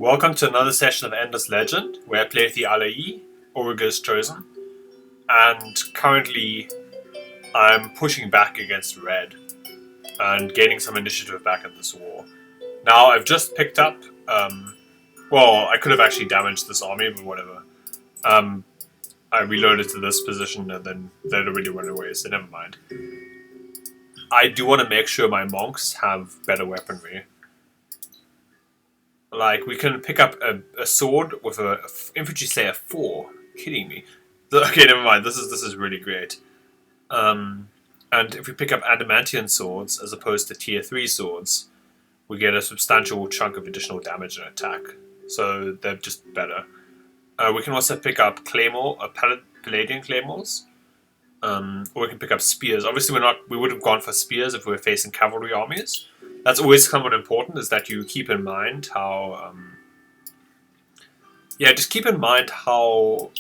Welcome to another session of Endless Legend, where I play the Allayi, Auriger's Chosen, and currently I'm pushing back against Red and gaining some initiative back in this war. Now I've just picked up, well, I could have actually damaged this army, but whatever. I reloaded to this position and then they'd already run away, so never mind. I do want to make sure my monks have better weaponry. Like, we can pick up a sword with a infantry slayer 4. Kidding me. Okay, never mind. This is really great. And if we pick up adamantine swords as opposed to tier 3 swords, we get a substantial chunk of additional damage and attack. So they're just better. We can also pick up claymore, palladian claymores. Or we can pick up spears. Obviously, we would have gone for spears if we were facing cavalry armies. That's always somewhat important, is that you keep in mind how... just keep in mind how,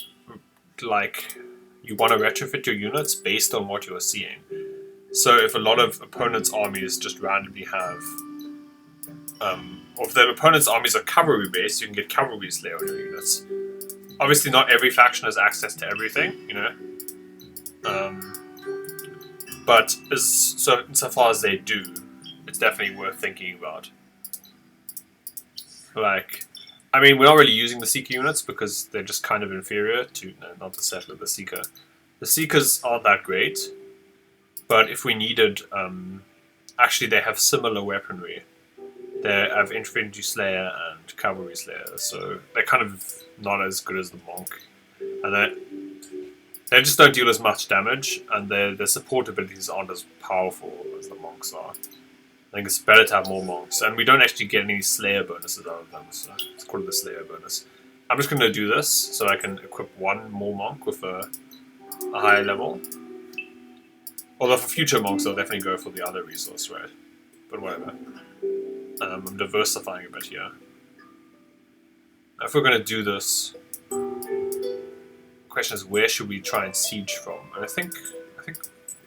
like, you want to retrofit your units based on what you're seeing. So if a lot of opponents' armies just randomly have... or if the opponent's armies are cavalry-based, you can get cavalry slayer on your units. Obviously, not every faction has access to everything, you know? But insofar as they do, it's definitely worth thinking about. Like, I mean, we're not really using the Seeker units because they're just kind of inferior to, no, not the Settler, the Seeker. The Seekers aren't that great, but if we needed, actually they have similar weaponry. They have Infantry Slayer and Cavalry Slayer, so they're kind of not as good as the Monk. And they just don't deal as much damage, and their support abilities aren't as powerful as the Monks are. I think it's better to have more monks, and we don't actually get any Slayer bonuses out of them, so let's call it the Slayer bonus. I'm just going to do this so I can equip one more monk with a higher level. Although for future monks, I'll definitely go for the other resource, right? But whatever. I'm diversifying a bit here. Now, if we're going to do this, the question is, where should we try and siege from? And I think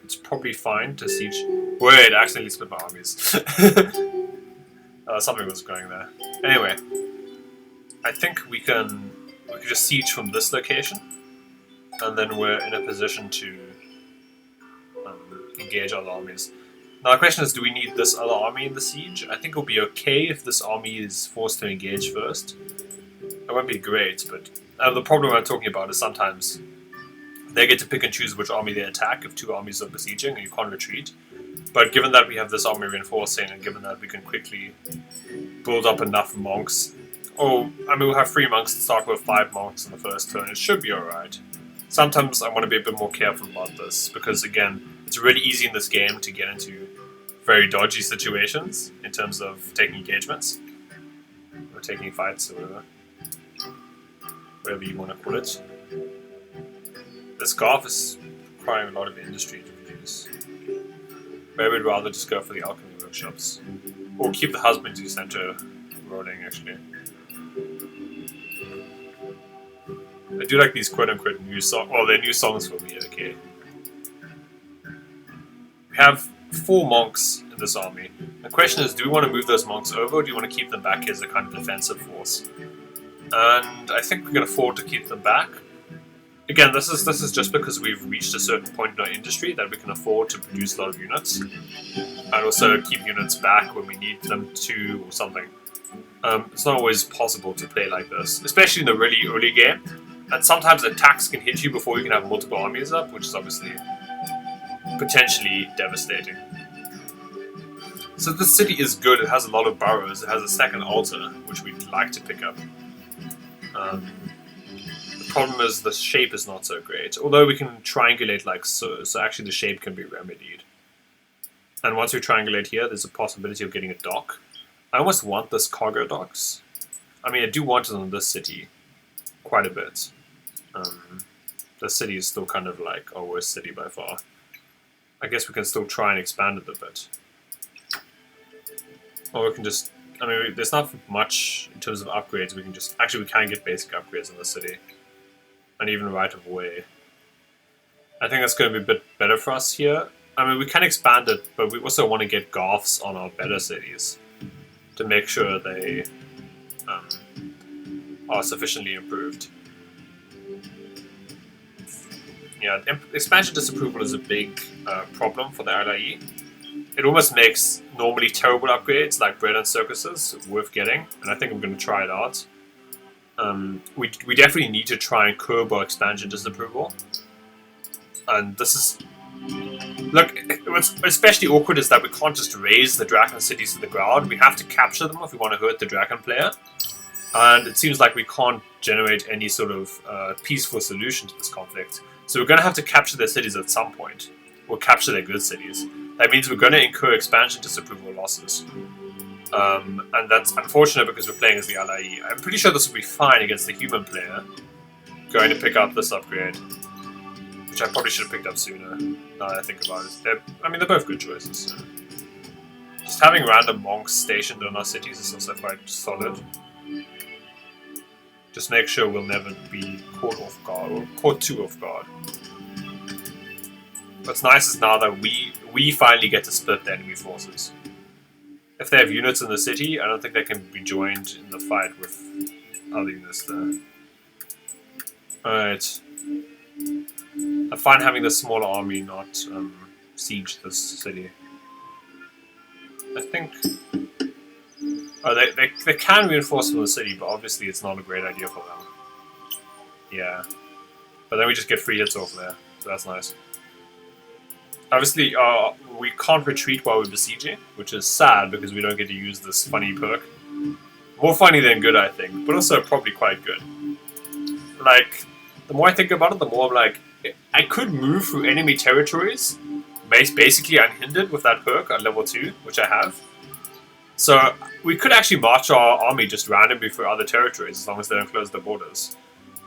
it's probably fine to siege... Wait, I accidentally split my armies. Something was going there. Anyway, I think we could just siege from this location, and then we're in a position to engage other armies. Now the question is, do we need this other army in the siege? I think it'll be okay if this army is forced to engage first. It won't be great, but the problem I'm talking about is sometimes they get to pick and choose which army they attack if two armies are besieging and you can't retreat. But given that we have this army reinforcing, and given that we can quickly build up enough monks, I mean, we'll have 3 monks to start with 5 monks in the first turn, it should be alright. Sometimes I want to be a bit more careful about this, because again, it's really easy in this game to get into very dodgy situations in terms of taking engagements, or taking fights, or whatever you want to call it. This Garth is requiring a lot of industry to produce. Maybe we'd rather just go for the alchemy workshops. Or keep the husbandry center rolling, actually. I do like these quote-unquote new songs. Well, they're new songs for me, okay. We have 4 monks in this army. The question is, do we want to move those monks over, or do you want to keep them back as a kind of defensive force? And I think we can afford to keep them back. Again, this is just because we've reached a certain point in our industry that we can afford to produce a lot of units, and also keep units back when we need them to, or something. It's not always possible to play like this, especially in the really early game, and sometimes attacks can hit you before you can have multiple armies up, which is obviously potentially devastating. So this city is good, it has a lot of boroughs, it has a second altar, which we'd like to pick up. The problem is the shape is not so great, although we can triangulate like so actually the shape can be remedied. And once we triangulate here, there's a possibility of getting a dock. I almost want this cargo docks. I mean, I do want it in this city quite a bit. The city is still kind of like our worst city by far. I guess we can still try and expand it a bit. Or we can just... I mean, there's not much in terms of upgrades. We can just... Actually, we can get basic upgrades in the city. And even right of way. I think that's going to be a bit better for us here. I mean, we can expand it, but we also want to get Garths on our better cities. To make sure they are sufficiently improved. Yeah, expansion disapproval is a big problem for the Allayi. It almost makes normally terrible upgrades like bread and circuses worth getting, and I think I'm going to try it out. We definitely need to try and curb our expansion disapproval. And this is... Look, what's especially awkward is that we can't just raise the dragon cities to the ground. We have to capture them if we want to hurt the dragon player. And it seems like we can't generate any sort of peaceful solution to this conflict. So we're going to have to capture their cities at some point. We'll capture their good cities. That means we're going to incur expansion disapproval losses. And that's unfortunate because we're playing as the Allayi. I'm pretty sure this will be fine against the human player. Going to pick up this upgrade. Which I probably should have picked up sooner, now that I think about it. They're both good choices. So. Just having random monks stationed in our cities is also quite solid. Just make sure we'll never be caught off guard, or caught too off guard. What's nice is now that we finally get to split the enemy forces. If they have units in the city, I don't think they can be joined in the fight with other units there. Alright. I find having the smaller army not siege this city. I think... Oh, they can reinforce from the city, but obviously it's not a great idea for them. Yeah. But then we just get free hits off there, so that's nice. Obviously, we can't retreat while we're besieging, which is sad because we don't get to use this funny perk. More funny than good, I think, but also probably quite good. Like, the more I think about it, the more I'm like, I could move through enemy territories, basically unhindered with that perk at level 2, which I have. So we could actually march our army just randomly through other territories as long as they don't close the borders.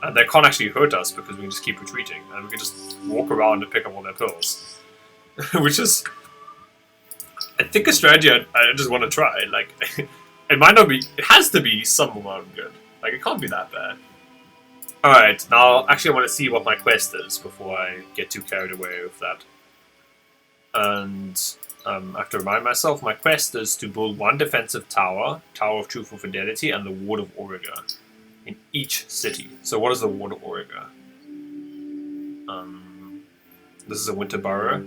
And they can't actually hurt us because we can just keep retreating. And we can just walk around and pick up all their pearls. Which is, I think, a strategy I just want to try. Like, it might not be, it has to be somewhat good. Like, it can't be that bad. Alright, now actually I want to see what my quest is before I get too carried away with that. And I have to remind myself, my quest is to build one defensive tower, Tower of Truthful Fidelity, and the Ward of Auriga in each city. So what is the Ward of Auriga? This is a winter burrow.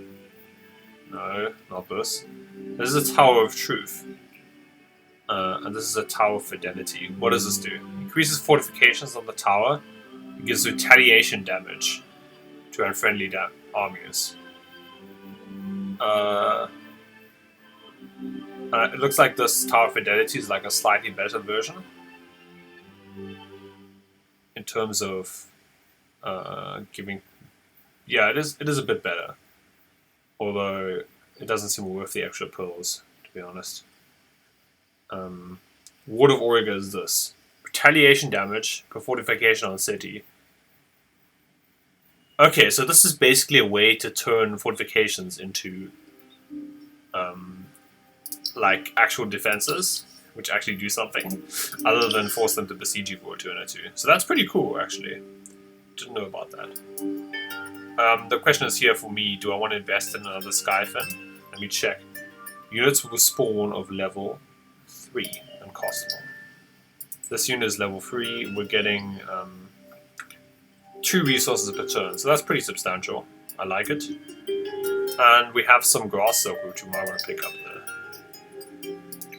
No, not this. This is a Tower of Truth. And this is a Tower of Fidelity. What does this do? Increases fortifications on the tower. It gives retaliation damage to unfriendly armies. It looks like this Tower of Fidelity is like a slightly better version. In terms of giving... Yeah, it is a bit better. Although it doesn't seem worth the extra pearls, to be honest. Ward of Auriga is this. Retaliation damage per fortification on city. Okay, so this is basically a way to turn fortifications into like actual defenses, which actually do something, other than force them to besiege you for a turn or two. So that's pretty cool, actually. Didn't know about that. The question is here for me, do I want to invest in another Skyfin? Let me check. Units will spawn of level 3 and cost 1. This unit is level 3, we're getting 2 resources per turn, so that's pretty substantial. I like it. And we have some grass silk, which we might want to pick up there.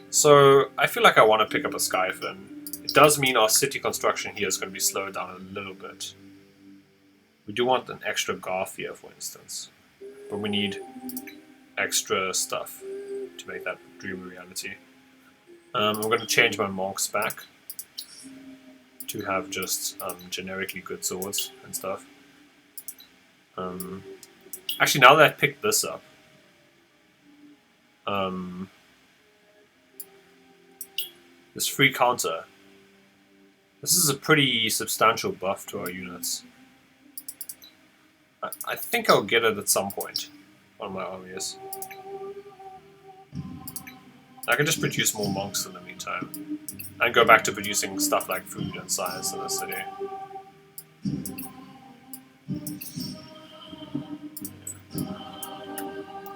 So I feel like I want to pick up a Skyfin. It does mean our city construction here is going to be slowed down a little bit. We do want an extra Garth here, for instance. But we need extra stuff to make that dream a reality. I'm going to change my monks back to have just generically good swords and stuff. Actually, now that I picked this up, this free counter, this is a pretty substantial buff to our units. I think I'll get it at some point on my armies. I can just produce more monks in the meantime. And go back to producing stuff like food and science in the city.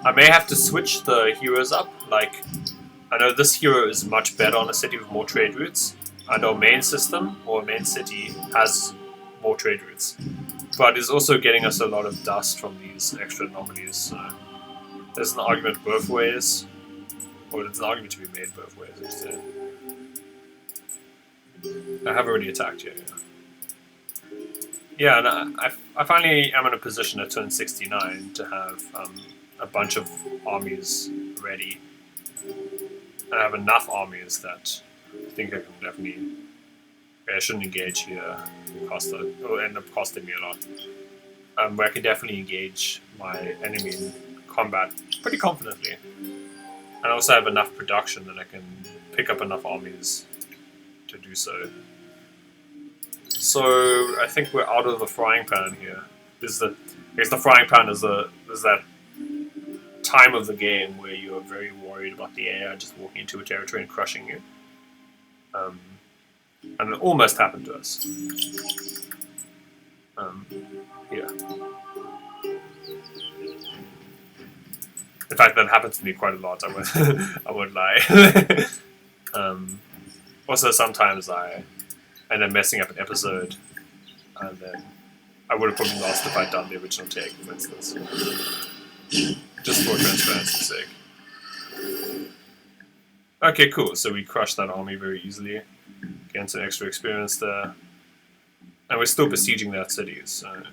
I may have to switch the heroes up. Like, I know this hero is much better on a city with more trade routes. and our main system, or main city, has more trade routes. But it's also getting us a lot of dust from these extra anomalies, so there's an argument both ways. Or there's an argument to be made both ways, I should say. I have already attacked you. Yeah, and I finally am in a position at turn 69 to have a bunch of armies ready. And I have enough armies that I think I can definitely... I shouldn't engage here. It'll end up costing me a lot. Where I can definitely engage my enemy in combat pretty confidently. And I also have enough production that I can pick up enough armies to do so. So I think we're out of the frying pan here. I guess the frying pan is that time of the game where you are very worried about the AI just walking into a territory and crushing you. And it almost happened to us. Here. In fact, that happens to me quite a lot, I won't lie. Also, sometimes I end up messing up an episode, and then I would have probably lost if I'd done the original take, for instance. Just for transparency's sake. Okay, cool. So we crushed that army very easily. Getting some extra experience there. And we're still besieging that city, so...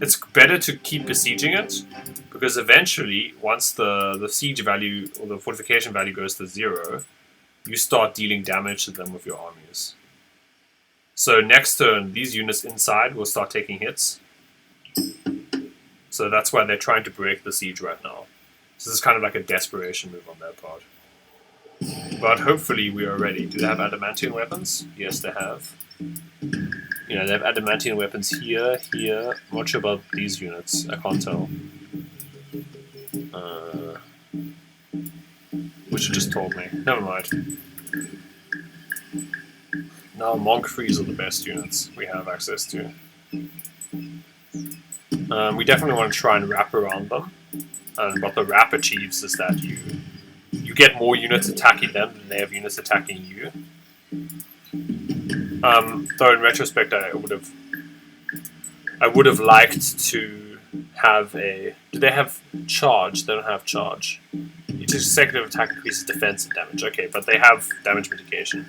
It's better to keep besieging it, because eventually, once the siege value, or the fortification value goes to 0, you start dealing damage to them with your armies. So next turn, these units inside will start taking hits. So that's why they're trying to break the siege right now. So this is kind of like a desperation move on their part. But hopefully we are ready. Do they have adamantine weapons? Yes, they have. Yeah, they have adamantine weapons here, here. I'm not sure about these units. I can't tell. Which you just told me. Never mind. Now Monk Frees are the best units we have access to. We definitely want to try and wrap around them. And what the wrap achieves is that you get more units attacking them than they have units attacking you. Though in retrospect, I would have liked to have a... Do they have charge? They don't have charge. Each consecutive attack increases defensive damage. Okay, but they have damage mitigation.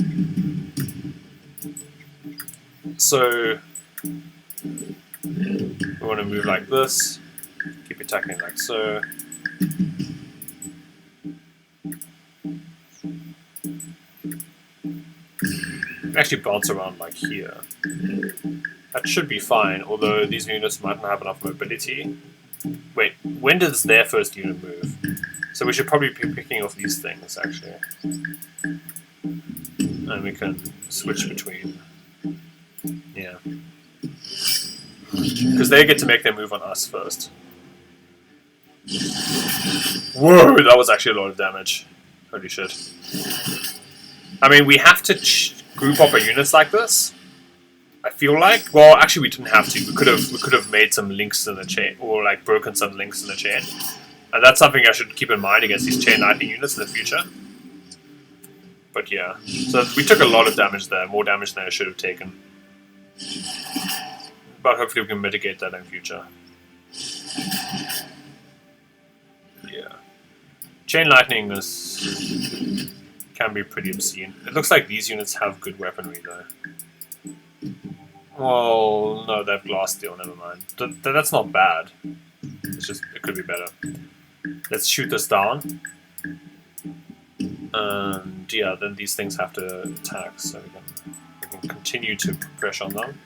So we want to move like this. Keep attacking like so. Actually bounce around like here. That should be fine, although these units might not have enough mobility. Wait, when does their first unit move? So we should probably be picking off these things, actually. And we can switch between... Yeah. Because they get to make their move on us first. Whoa, that was actually a lot of damage. Holy shit. I mean, we have to group up our units like this. I feel like. Well, actually, we didn't have to. We could have made some links in the chain, or like broken some links in the chain. And that's something I should keep in mind against these chain lightning units in the future. But yeah, so we took a lot of damage there, more damage than I should have taken. But hopefully we can mitigate that in future. Yeah, chain lightning can be pretty obscene. It looks like these units have good weaponry though. Well, no, they have glass steel, never mind. That's not bad. It's just, it could be better. Let's shoot this down. And yeah, then these things have to attack, so we can continue to press on them.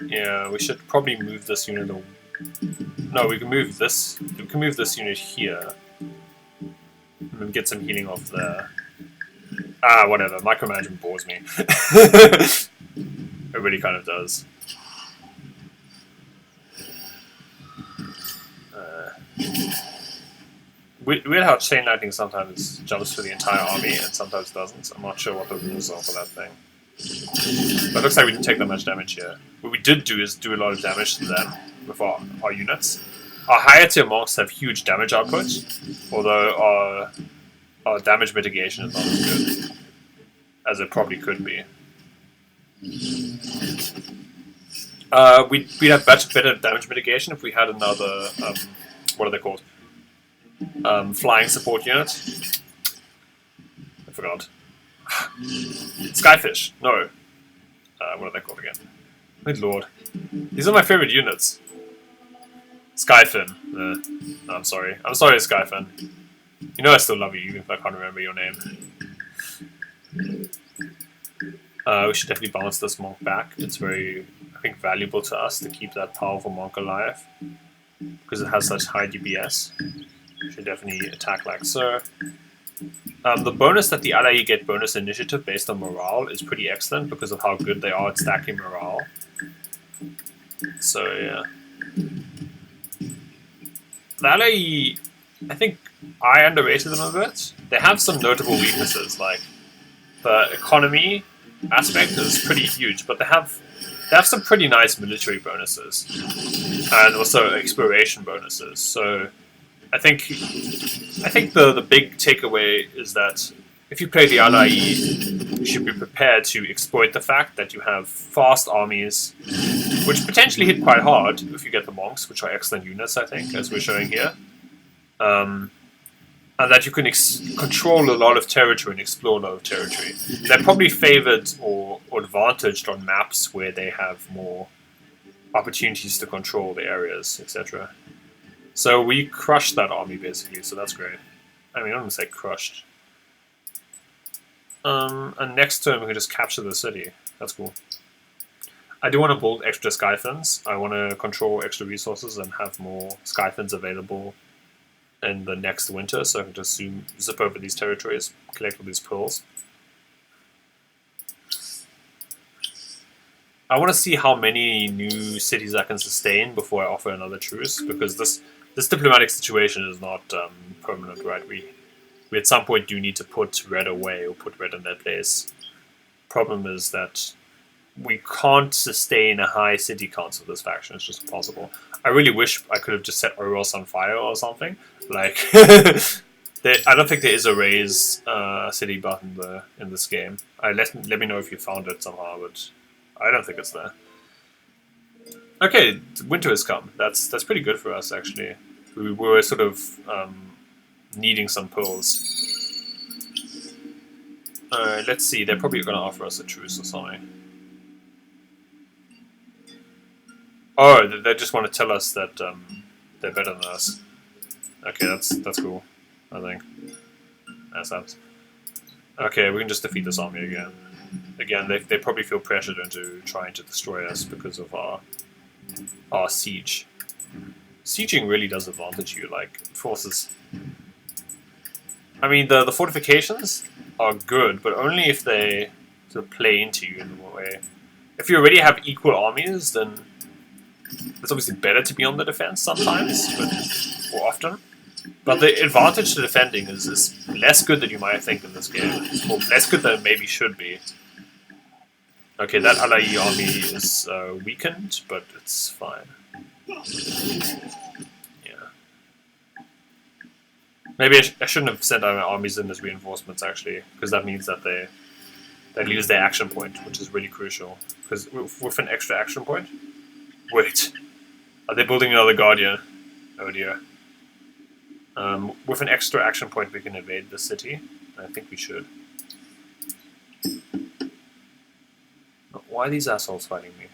Yeah, we should probably move this unit. No, we can move this. We can move this unit here. And get some healing off there. Ah, whatever. Micromanagement bores me. It really kind of does. Weird how chain lightning sometimes jumps for the entire army and sometimes doesn't. I'm not sure what the rules are for that thing. But it looks like we didn't take that much damage here. What we did do is do a lot of damage to them. with our units. Our higher tier monks have huge damage output, although our damage mitigation is not as good as it probably could be. We'd have much better damage mitigation if we had another, what are they called? Flying support unit. I forgot. Skyfish. No. What are they called again? Good lord. These are my favorite units. Skyfin. No, I'm sorry. I'm sorry, Skyfin. You know I still love you, even if I can't remember your name. We should definitely bounce this monk back. It's very, I think, valuable to us to keep that powerful monk alive. Because it has such high DPS. We should definitely attack like so. The bonus that the Allayi get bonus initiative based on morale is pretty excellent because of how good they are at stacking morale. So yeah. The Allayi, I think I underrated them a bit. They have some notable weaknesses, like the economy aspect is pretty huge, but they have some pretty nice military bonuses and also exploration bonuses. So I think the big takeaway is that if you play the Allayi, you should be prepared to exploit the fact that you have fast armies, which potentially hit quite hard if you get the monks, which are excellent units, I think, as we're showing here. And that you can control a lot of territory and explore a lot of territory. They're probably favored or advantaged on maps where they have more opportunities to control the areas, etc. So we crushed that army, basically, so that's great. I mean, I don't want to say crushed. And next turn we can just capture the city. That's cool. I do want to build extra Skyfins. I want to control extra resources and have more Skyfins available in the next winter, so I can just zip over these territories, collect all these pearls. I want to see how many new cities I can sustain before I offer another truce, because this diplomatic situation is not permanent, right? We at some point do need to put red away or put red in their place. Problem is that we can't sustain a high city count of this faction. It's just impossible. I really wish I could have just set Oros on fire or something. Like, I don't think there is a raise city button in this game. Let me know if you found it somehow, but I don't think it's there. Okay, winter has come. That's pretty good for us, actually. We were sort of needing some pearls. Let's see. They're probably going to offer us a truce or something. Oh, they just want to tell us that they're better than us. Okay, that's cool, I think. That's that. Okay, we can just defeat this army again. Again, they probably feel pressured into trying to destroy us because of our siege. Sieging really does advantage you, like, forces. I mean, the fortifications are good, but only if they sort of play into you in a way. If you already have equal armies, then it's obviously better to be on the defense sometimes, or often. But the advantage to defending is less good than you might think in this game, or less good than it maybe should be. Okay, that Allayi army is weakened, but it's fine. Yeah. Maybe I shouldn't have sent our armies in as reinforcements, actually, because that means that they lose their action point, which is really crucial. Because with an extra action point... Wait. Are they building another Guardian? Oh dear. With an extra action point we can invade the city. I think we should. Why are these assholes fighting me?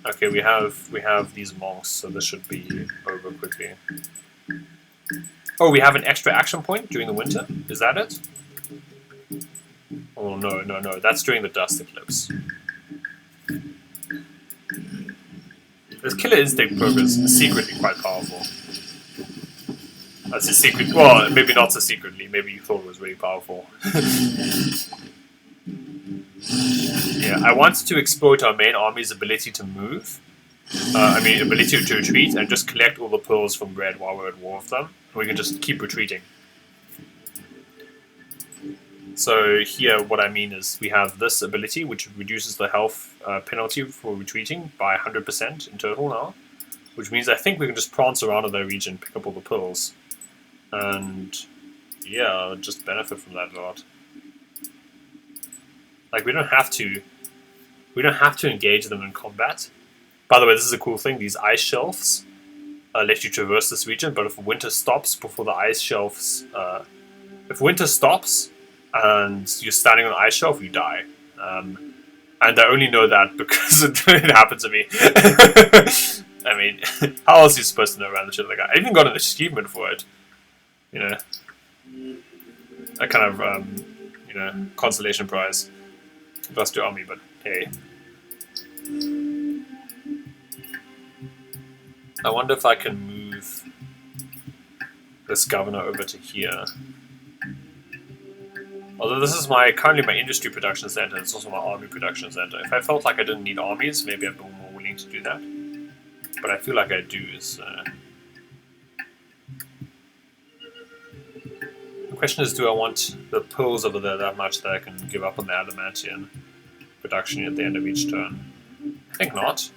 Okay, we have these monks, so this should be over quickly. Oh, we have an extra action point during the winter? Is that it? Oh no, that's during the dust eclipse. This Killer Instinct program is secretly quite powerful. That's a secret. Well, maybe not so secretly. Maybe you thought it was really powerful. Yeah, I want to exploit our main army's ability to move. Ability to retreat and just collect all the pearls from red while we're at war with them. And we can just keep retreating. So here, what I mean is we have this ability, which reduces the health penalty for retreating by 100% in total now, which means I think we can just prance around in that region, pick up all the pearls, and yeah, just benefit from that a lot. Like we don't have to engage them in combat. By the way, this is a cool thing. These ice shelves let you traverse this region, but if winter stops before the ice shelves, if winter stops and you're standing on the ice shelf, you die. And I only know that because it happened to me. I mean, how else are you supposed to know around the shit like that? I even got an achievement for it. You know, a kind of consolation prize. Lost your army, but hey. I wonder if I can move this governor over to here. Although this is currently my industry production center, it's also my army production center. If I felt like I didn't need armies, maybe I'd be more willing to do that. But I feel like I do, so... The question is, do I want the pearls over there that much that I can give up on the adamantium production at the end of each turn? I think not.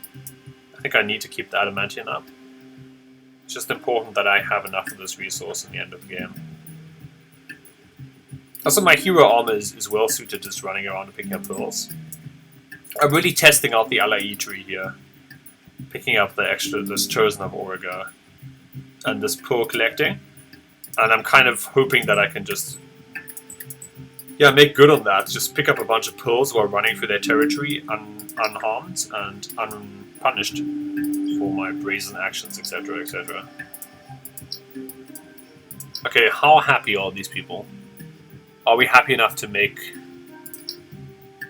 I think I need to keep the adamantium up. It's just important that I have enough of this resource in the end of the game. Also, my hero armor is well suited to just running around and picking up pearls. I'm really testing out the Allayi tree here. Picking up this chosen of Auriga and this pearl collecting. And I'm kind of hoping that I can just make good on that. Just pick up a bunch of pearls while running through their territory unharmed and unpunished for my brazen actions, etc., etc. Okay, how happy are these people? Are we happy enough to make...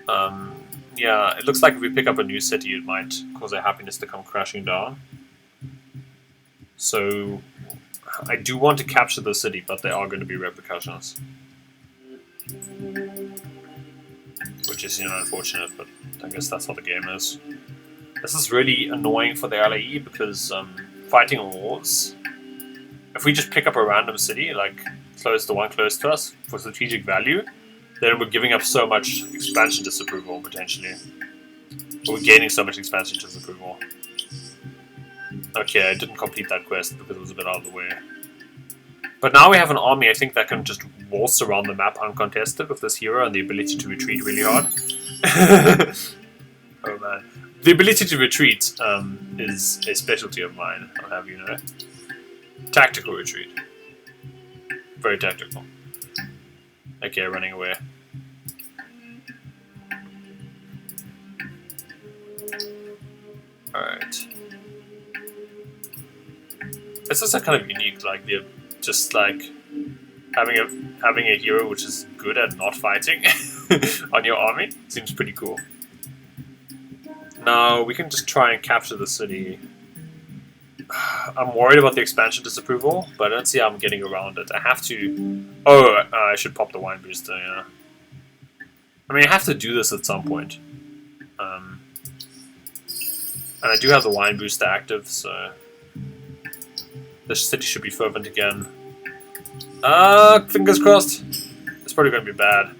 yeah, it looks like if we pick up a new city, it might cause their happiness to come crashing down. So, I do want to capture the city, but there are going to be repercussions. Which is, unfortunate, but I guess that's how the game is. This is really annoying for the Allayi because fighting wars, if we just pick up a random city, like the one close to us, for strategic value, then we're giving up so much expansion disapproval, potentially. We're gaining so much expansion disapproval. Okay, I didn't complete that quest because it was a bit out of the way. But now we have an army, I think, that can just waltz around the map uncontested with this hero and the ability to retreat really hard. Oh man. The ability to retreat is a specialty of mine, I'll have you know. Tactical retreat. Very tactical. Okay, running away. Alright. It's also kind of unique, like having a hero which is good at not fighting on your army. Seems pretty cool. Now we can just try and capture the city. I'm worried about the expansion disapproval, but I don't see how I'm getting around it. I have to... Oh, I should pop the wine booster, yeah. I mean, I have to do this at some point. And I do have the wine booster active, so... This city should be fervent again. Fingers crossed. It's probably going to be bad.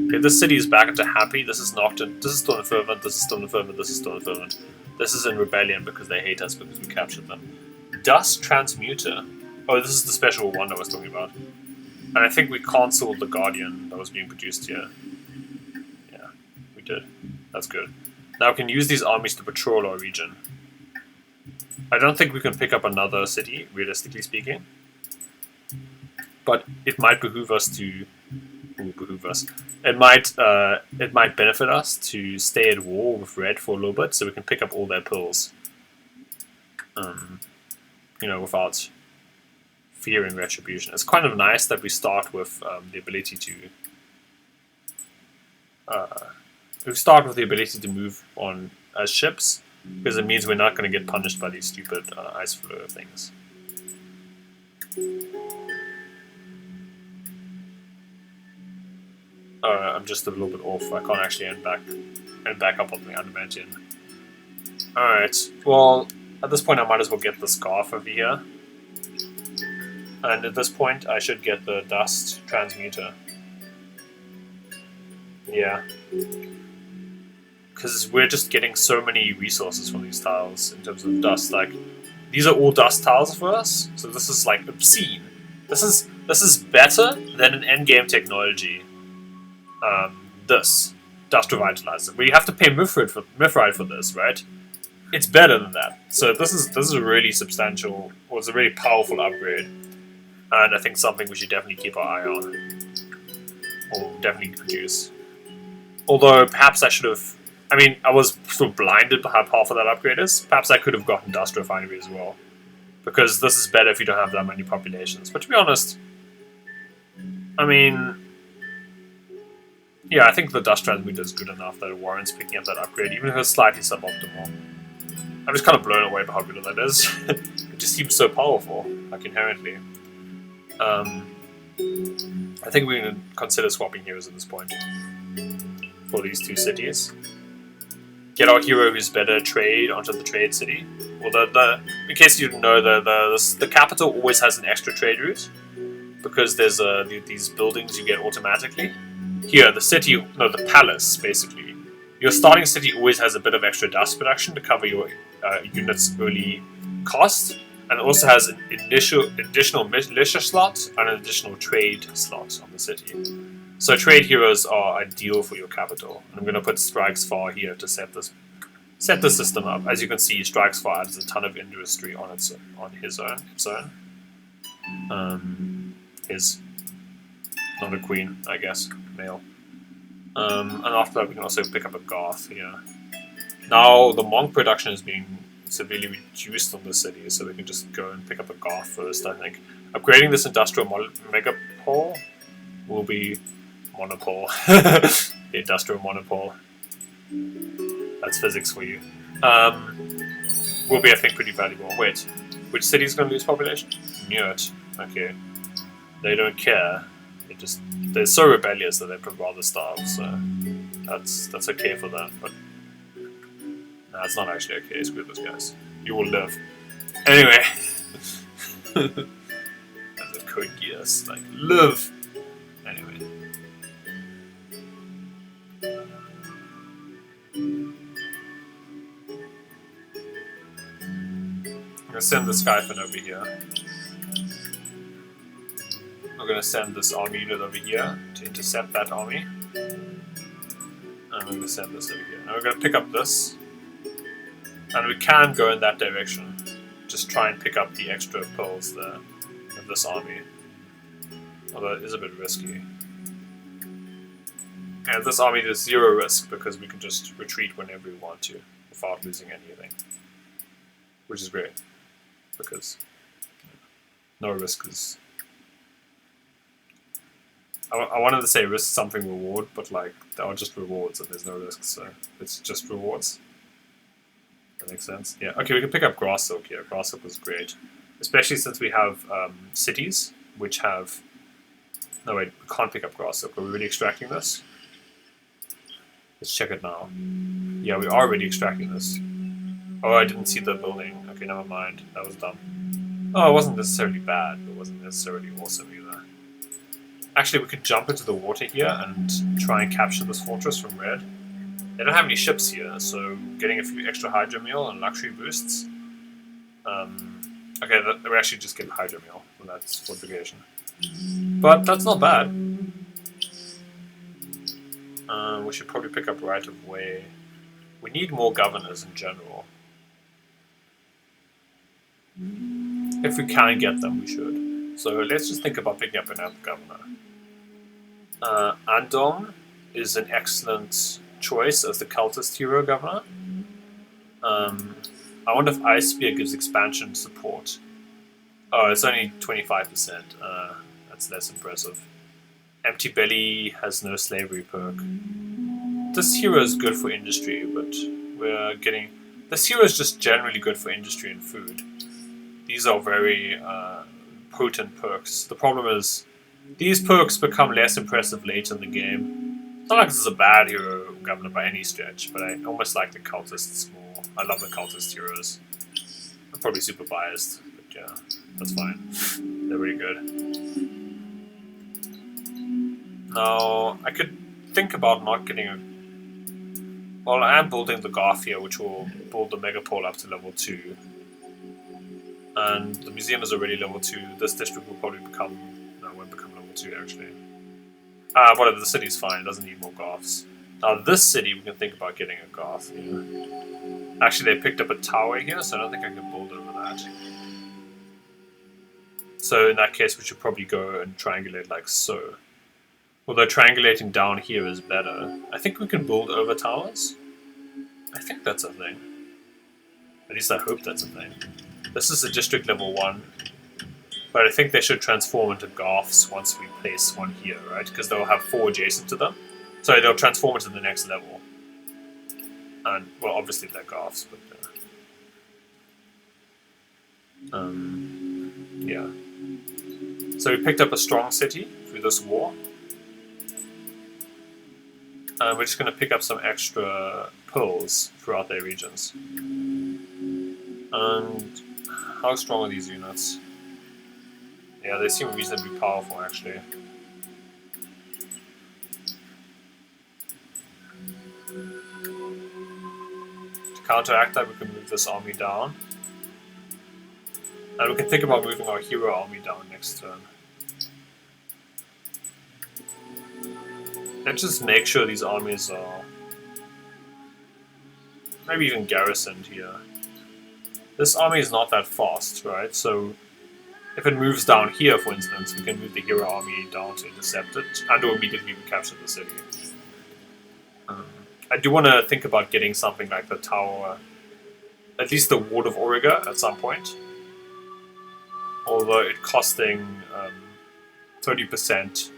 Okay, this city is back into happy. This is knocked in. This is still in fervent. This is still in fervent. This is still in fervent. This is in rebellion because they hate us because we captured them. Dust Transmuter. Oh, this is the special one I was talking about. And I think we cancelled the Guardian that was being produced here. Yeah, we did. That's good. Now we can use these armies to patrol our region. I don't think we can pick up another city, realistically speaking. But it might behoove us to... Ooh, behoove us. It might benefit us to stay at war with Red for a little bit, so we can pick up all their pearls. Without fearing retribution. It's kind of nice that we start with the ability to... move on as ships, because it means we're not going to get punished by these stupid ice flow things. I'm just a little bit off. I can't actually end back up on the adamantium. Alright, well, at this point I might as well get the scarf over here. And at this point I should get the dust transmuter. Yeah. Because we're just getting so many resources from these tiles in terms of dust. Like, these are all dust tiles for us, so this is like obscene. This is better than an endgame technology. This dust revitalizer. We have to pay Mithrite for this, right? It's better than that. So this is a really substantial, or it's a really powerful upgrade, and I think something we should definitely keep our eye on, or definitely produce. Although perhaps I should have. I mean, I was sort of blinded by how powerful that upgrade is. Perhaps I could have gotten Dust Refinery as well. Because this is better if you don't have that many populations. But to be honest, I mean, yeah, I think the Dust Transmuter is good enough that it warrants picking up that upgrade, even if it's slightly suboptimal. I'm just kind of blown away by how good that is. It just seems so powerful, like inherently. I think we can consider swapping heroes at this point for these two cities. Get our hero who's better trade onto the trade city. Well, in case you didn't know, the capital always has an extra trade route because there's these buildings you get automatically. Here, the palace, basically. Your starting city always has a bit of extra dust production to cover your unit's early cost, and it also has an additional militia slot and an additional trade slot on the city. So trade heroes are ideal for your capital. And I'm going to put Strikes Far here to set the system up. As you can see, Strikes Far adds a ton of industry on his own. His not a queen, I guess, male. And after that, we can also pick up a Goth here. Now the monk production is being severely reduced on the city, so we can just go and pick up a Goth first. I think upgrading this industrial megapole will be monopole. The industrial monopole. That's physics for you. Will be, I think, pretty valuable. Wait, which city is going to lose population? Mute. Okay. They don't care. They're so rebellious that they would rather starve. So that's okay for them. But no, it's not actually okay. Screw those guys. You will live. Anyway. That's a code gears. Like, live. Anyway. I'm gonna send this Skyphon over here. We're gonna send this army unit over here to intercept that army. And we're gonna send this over here. And we're gonna pick up this. And we can go in that direction. Just try and pick up the extra pearls there of this army. Although it is a bit risky. And this army there's zero risk because we can just retreat whenever we want to without losing anything. Which is great. Because no risk is... I wanted to say risk something reward, but like they are just rewards and there's no risk, so it's just rewards. That makes sense? Yeah, okay, we can pick up Grass Silk here. Grass Silk was great. Especially since we have cities which have... No wait, we can't pick up Grass Silk. Are we really extracting this? Let's check it now. Yeah, we are already extracting this. Oh, I didn't see the building. Okay, never mind. That was dumb. Oh, it wasn't necessarily bad, but it wasn't necessarily awesome either. Actually, we could jump into the water here and try and capture this fortress from red. They don't have any ships here, so getting a few extra hydromeal and luxury boosts. Okay, we actually just get hydromeal for that fortification. But that's not bad. We should probably pick up right of way. We need more governors in general. If we can get them, we should. So let's just think about picking up another governor. Andom is an excellent choice as the cultist hero governor. I wonder if Ice Spear gives expansion support. Oh, it's only 25%. That's less impressive. Empty Belly has no slavery perk. This hero is good for industry, but we're getting... This hero is just generally good for industry and food. These are very potent perks. The problem is, these perks become less impressive later in the game. It's not like this is a bad hero governor by any stretch, but I almost like the cultists more. I love the cultist heroes. I'm probably super biased, but yeah, that's fine. They're really good. Now, I could think about not getting a... Well, I am building the Garth here, which will build the Megapole up to level 2. And the museum is already level 2. This district will probably become... No, it won't become level 2, actually. Whatever, the city's fine. It doesn't need more Garths. Now, this city, we can think about getting a Garth here. Actually, they picked up a tower here, so I don't think I can build over that. So, in that case, we should probably go and triangulate like so. Although triangulating down here is better. I think we can build over towers. I think that's a thing. At least I hope that's a thing. This is a district level 1. But I think they should transform into Garths once we place one here, right? Because they'll have 4 adjacent to them. So they'll transform into the next level. And, well, obviously they're Garths, but... yeah. So we picked up a strong city through this war. We're just going to pick up some extra pearls throughout their regions. And how strong are these units? Yeah, they seem reasonably powerful, actually. To counteract that, we can move this army down. And we can think about moving our hero army down next turn. Let's just make sure these armies are maybe even garrisoned here. This army is not that fast, right? So if it moves down here, for instance, we can move the hero army down to intercept it, and or immediately recapture the city. I do want to think about getting something like the tower, at least the Ward of Auriga at some point. Although it costing 30%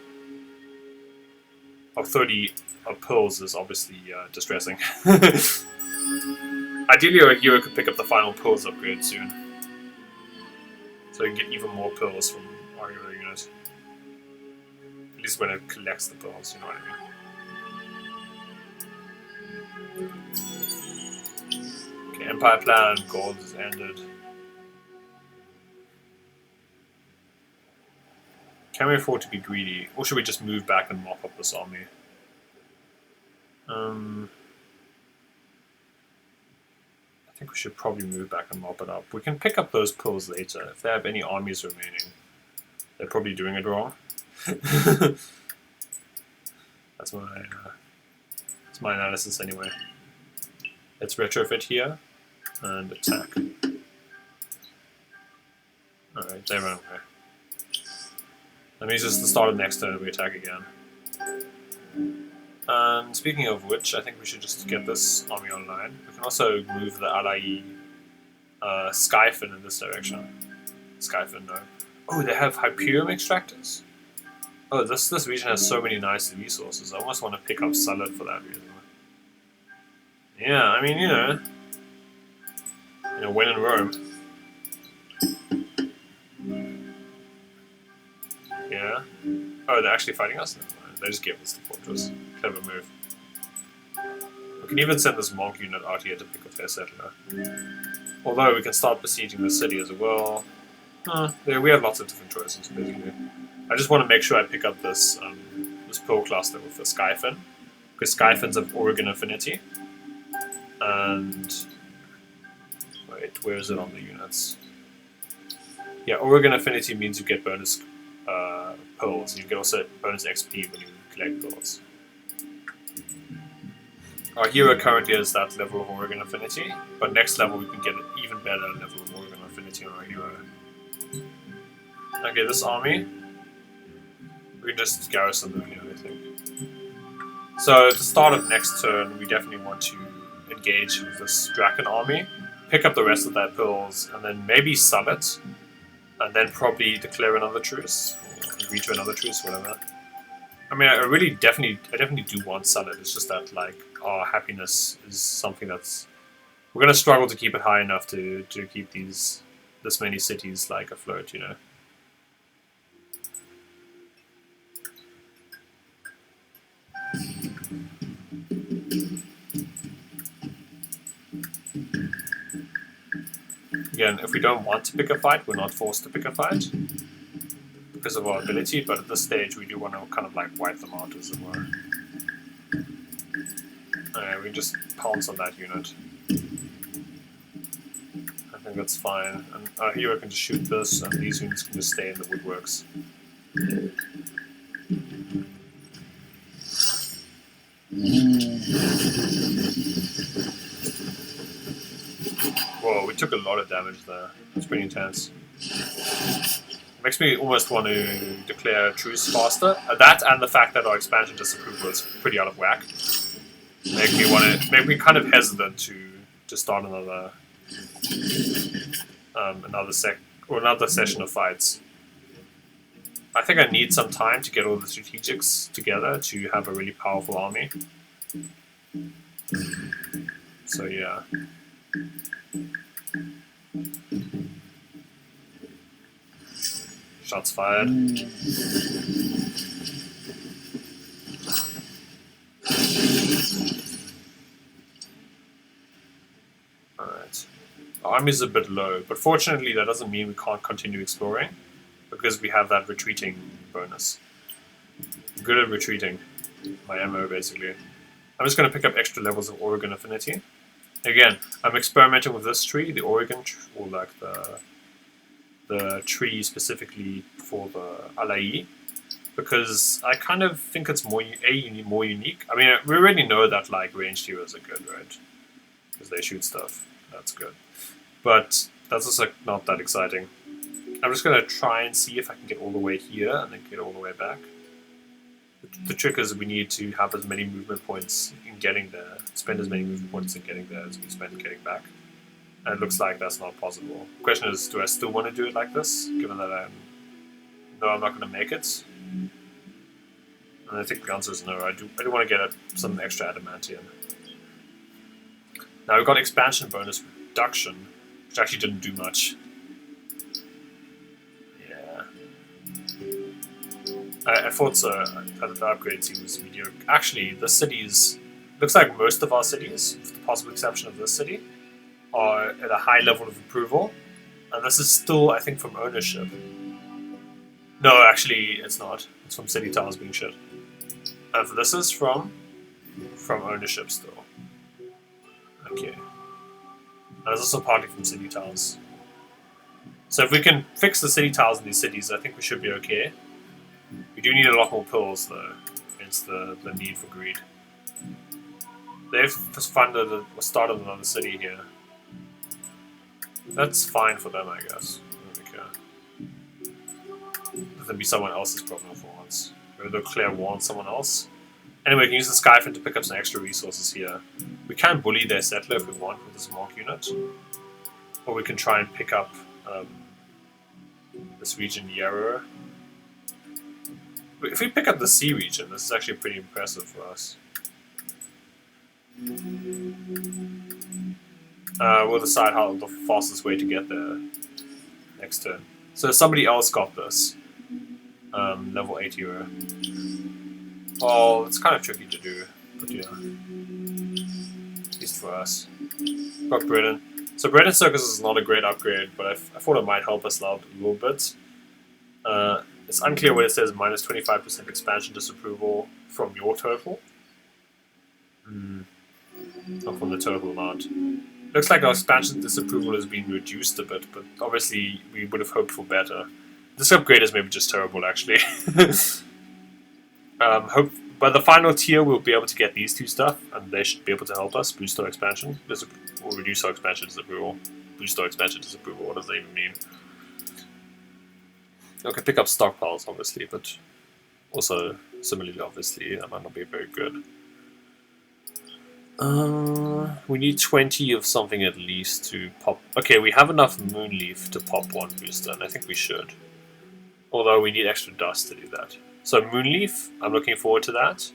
of 30 pearls is obviously distressing. Ideally, our hero could pick up the final pearls upgrade soon. So we can get even more pearls from our hero unit. At least when it collects the pearls, you know what I mean. Okay, Empire Plan, gold is ended. Can we afford to be greedy? Or should we just move back and mop up this army? I think we should probably move back and mop it up. We can pick up those pearls later. If they have any armies remaining, they're probably doing it wrong. That's my analysis anyway. Let's retrofit here and attack. Alright, they run away. That means it's the start of next turn we attack again. And speaking of which, I think we should just get this army online. We can also move the Allayi Skyfin in this direction. Skyfin, no. Oh, they have Hyperium extractors? Oh, this region has so many nice resources. I almost want to pick up Salad for that reason. Yeah, I mean, you know, when in Rome. Yeah. Oh, they're actually fighting us? Never mind. They just gave us the fortress. Clever move. We can even send this monk unit out here to pick up their settler. Although we can start besieging the city as well. We have lots of different choices, basically. I just want to make sure I pick up this this pearl cluster with the Skyfin. Because Skyfins have Oregon Affinity. And... wait, where is it on the units? Yeah, Oregon Affinity means you get bonus pearls. You get also bonus XP when you collect pearls. Our hero currently has that level of Oregon Affinity, but next level we can get an even better level of Oregon Affinity on our hero. Okay, this army, we can just garrison them here, I think. So at the start of next turn, we definitely want to engage with this Draken army, pick up the rest of their pearls, and then maybe sub it, and then probably declare another truce, or agree to another truce, whatever. I mean, I definitely do want Salad. It's just that, like, our happiness is something that's... we're going to struggle to keep it high enough to keep this many cities, like, afloat, you know. Again, if we don't want to pick a fight, we're not forced to pick a fight because of our ability, but at this stage we do want to kind of like wipe them out, as it were. We just pounce on that unit. I think that's fine. And our hero can just shoot this, and these units can just stay in the woodworks. Whoa, we took a lot of damage there. That's pretty intense. Makes me almost want to declare a truce faster. That and the fact that our expansion disapproval is pretty out of whack make me kind of hesitant to start another another session of fights. I think I need some time to get all the strategics together to have a really powerful army. So yeah. Shots fired. Alright. Our army is a bit low, but fortunately that doesn't mean we can't continue exploring, because we have that retreating bonus. I'm good at retreating. My MO, basically. I'm just going to pick up extra levels of Oregon Affinity. Again, I'm experimenting with this tree, the Oregon, or like the tree specifically for the Allayi, because I kind of think it's more unique. I mean, we already know that like ranged heroes are good, right? Because they shoot stuff. That's good. But that's also not that exciting. I'm just going to try and see if I can get all the way here and then get all the way back. The trick is we need to have as many movement points in getting there, spend as many movement points in getting there as we spend getting back. And it looks like that's not possible. The question is, do I still want to do it like this, given that I'm not going to make it? And I think the answer is no. I do want to get some extra adamantium. Now we've got expansion bonus reduction, which actually didn't do much. Yeah. I thought so. The upgrade seems mediocre. Actually, the cities... Looks like most of our cities, with the possible exception of this city, are at a high level of approval. And this is still, I think, from ownership. No, actually, it's not. It's from city towns being shit. And this is from ownership still. Okay. And it's also partly from city towns. So if we can fix the city tiles in these cities, I think we should be okay. We do need a lot more pills, though, against the need for greed. They've funded or started another city here. That's fine for them, I guess. I don't care. Let them be someone else's problem for once. Maybe they'll clear war on someone else. Anyway, we can use the Skyfin to pick up some extra resources here. We can bully their settler if we want with this monk unit. Or we can try and pick up this region Yarrow. If we pick up the sea region, this is actually pretty impressive for us. We'll decide how the fastest way to get there next turn. So somebody else got this. Level 8 hero. Well, it's kind of tricky to do, but yeah. At least for us. Got Britain. So Britain Circus is not a great upgrade, but I thought it might help us out a little bit. It's unclear what it says, minus 25% expansion disapproval from your total. Not from the total amount. Looks like our expansion disapproval has been reduced a bit, but obviously we would have hoped for better. This upgrade is maybe just terrible, actually. By the final tier, we'll be able to get these two stuff, and they should be able to help us boost our expansion. Or reduce our expansion disapproval. Boost our expansion disapproval, what does that even mean? Okay, pick up stockpiles, obviously, but also, similarly, obviously, that might not be very good. We need 20 of something at least to pop... Okay, we have enough Moonleaf to pop one booster, and I think we should. Although we need extra dust to do that. So Moonleaf, I'm looking forward to that.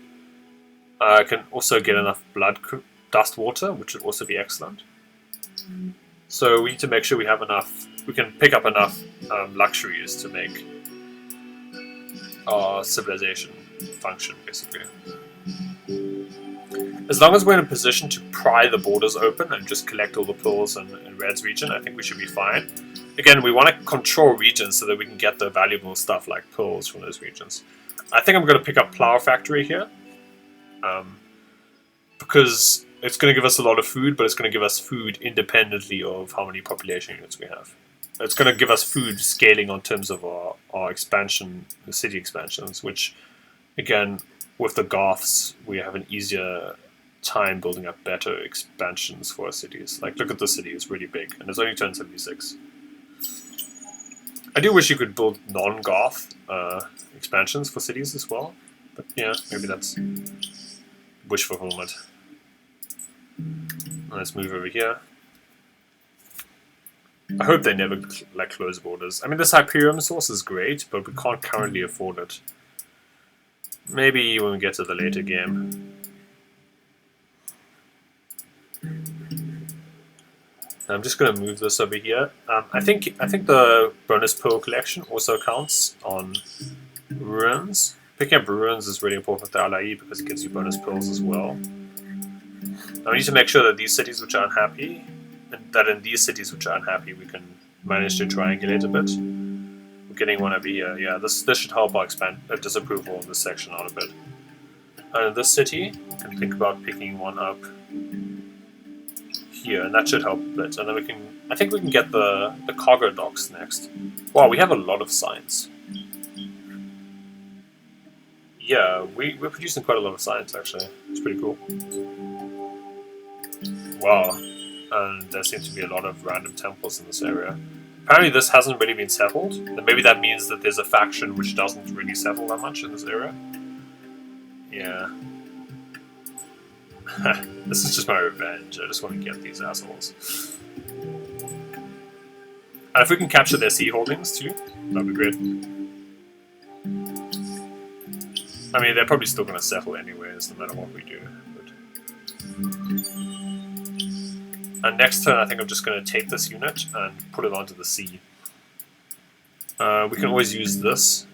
I can also get enough dust water, which would also be excellent. So we need to make sure we have enough... We can pick up enough luxuries to make our civilization function, basically. As long as we're in a position to pry the borders open and just collect all the pearls in Red's region, I think we should be fine. Again, we want to control regions so that we can get the valuable stuff like pearls from those regions. I think I'm going to pick up Plow Factory here. because it's going to give us a lot of food, but it's going to give us food independently of how many population units we have. It's going to give us food scaling on terms of our expansion, the city expansions, which, again, with the Goths, we have an easier time building up better expansions for our cities. Like, look at the city, it's really big, and it's only turned 76. I do wish you could build non-Goth expansions for cities as well, but yeah, maybe that's wish fulfillment. Let's move over here. I hope they never close borders. I mean, this Hyperion source is great, but we can't currently afford it. Maybe when we get to the later game. I'm just going to move this over here. I think the bonus pearl collection also counts on ruins. Picking up ruins is really important with the Allayi because it gives you bonus pearls as well. Now we need to make sure that these cities which are unhappy, and that in these cities which are unhappy, we can manage to triangulate a bit. We're getting one over here. Yeah, this should help our disapproval in this section out a bit. And in this city, we can think about picking one up here, and that should help a bit. And then we can, I think we can get the cargo docks next. Wow, we have a lot of signs. Yeah, we're producing quite a lot of science, actually. It's pretty cool. Wow. And there seem to be a lot of random temples in this area. Apparently this hasn't really been settled. And maybe that means that there's a faction which doesn't really settle that much in this area. Yeah. This is just my revenge. I just want to get these assholes. And if we can capture their sea holdings too, that'd be great. I mean, they're probably still going to settle anyways, no matter what we do. And next turn, I think I'm just going to take this unit and put it onto the sea. We can always use this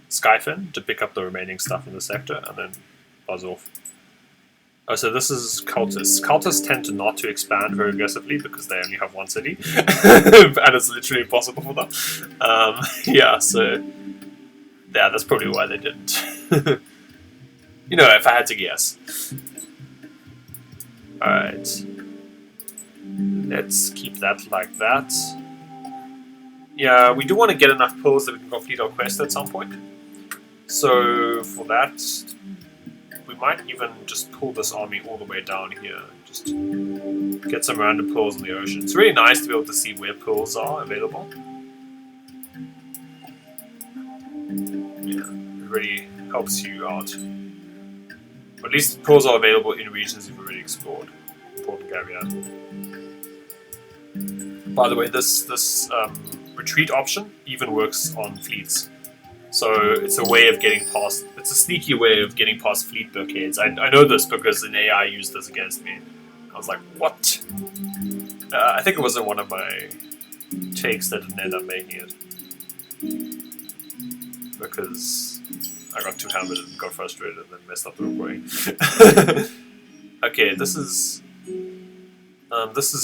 Skyfin to pick up the remaining stuff in the sector and then buzz off. Oh, so this is cultists. Cultists tend to not to expand very aggressively because they only have one city, and it's literally impossible for them. Yeah, so yeah, that's probably why they didn't. You know, if I had to guess. Alright. Let's keep that like that. Yeah, we do want to get enough pulls that we can complete our quest at some point. So, for that, we might even just pull this army all the way down here. Just get some random pulls in the ocean. It's really nice to be able to see where pulls are available. Yeah, it really helps you out. Or at least pulls are available in regions you've already explored. Important caveat. By the way, this retreat option even works on fleets. So it's a way of getting past, it's a sneaky way of getting past fleet blockades. I know this because an AI used this against me. I was like, what? I think it was in one of my takes that didn't end up making it. Because I got too hammered and got frustrated and then messed up the recording. Okay, this is